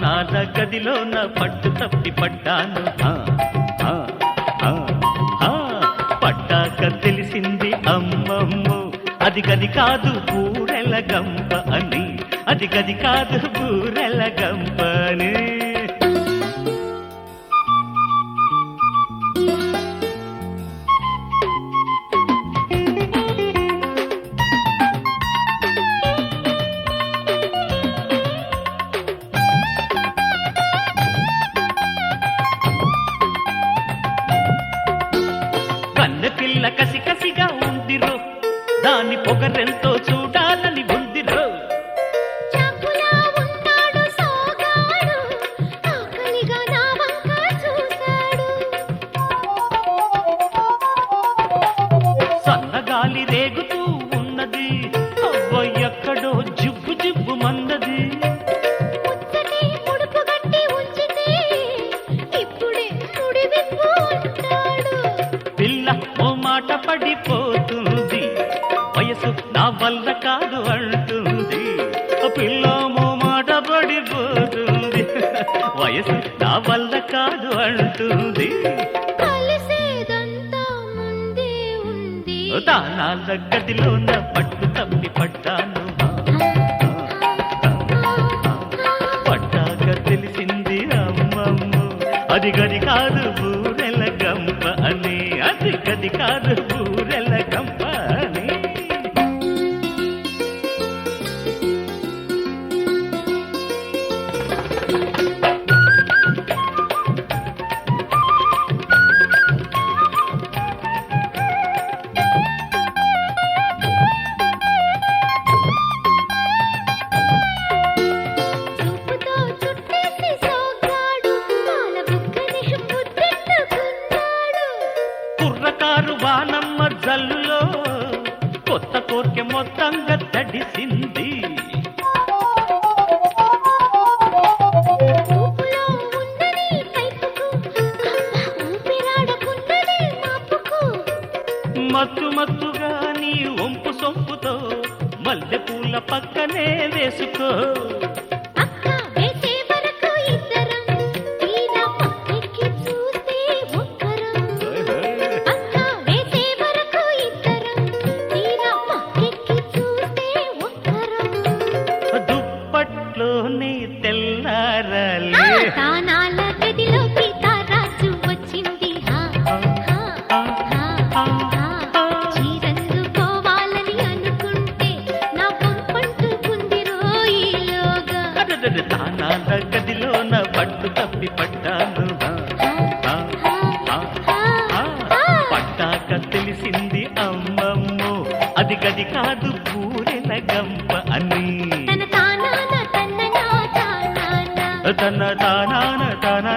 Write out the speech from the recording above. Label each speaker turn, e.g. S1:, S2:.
S1: నాద గదిలోన పట్టు తప్పి పడ్డాను పట్టాక తెలిసింది అమ్మమ్మో అది గది కాదు బూరెల గంప అని, అది గది కాదు బూరెల గంప అని. కన్నెపిల్ల కసి కసిగా ఉందిరో, దాని పొగరెంతో చూడాలని ఉందిరో. సన్నగాలి రేగుతూ ఉన్నది, అవ్వ ఎక్కడో జిబ్బు జిబ్బు మందది. పిల్ల ఓ మాట పడిపోతుంది, వయసు నా వల్ల కాదు అంటుంది. పిల్ల ఓ మాట పడిపోతుంది, వయసు నా వల్ల కాదు అంటుంది. దానాల గదిలోన పట్టు తప్పి పడ్డాను, పడ్డాక తెలిసింది అమ్మమ్మ అది గది కాదు బూరెల గంప అని, అది గది కాదు బూరెల గంప అని. కుర్రకారు వానమ్మ జల్లులో కొత్త కోర్కె మొత్తంగా తడిసింది. మత్తు మత్తుగా నీ ఒంపు సొంపుతో మల్లె పూల పక్కనే వేసుకో. దుప్పట్లోనే తెల్లారాలే,
S2: తానాల గదిలోకి తారాజు వచ్చింది. చీరందుకోవాలని అనుకుంటే నా పంపంటుకుంది రోయిలోగా.
S1: తానాల గదిలోన పట్టు తప్పి పడ్డాను, పట్టాక తెలిసింది అమ్మమ్మో అది గది కాదు బూరెల గంప అని. తన తానాన తన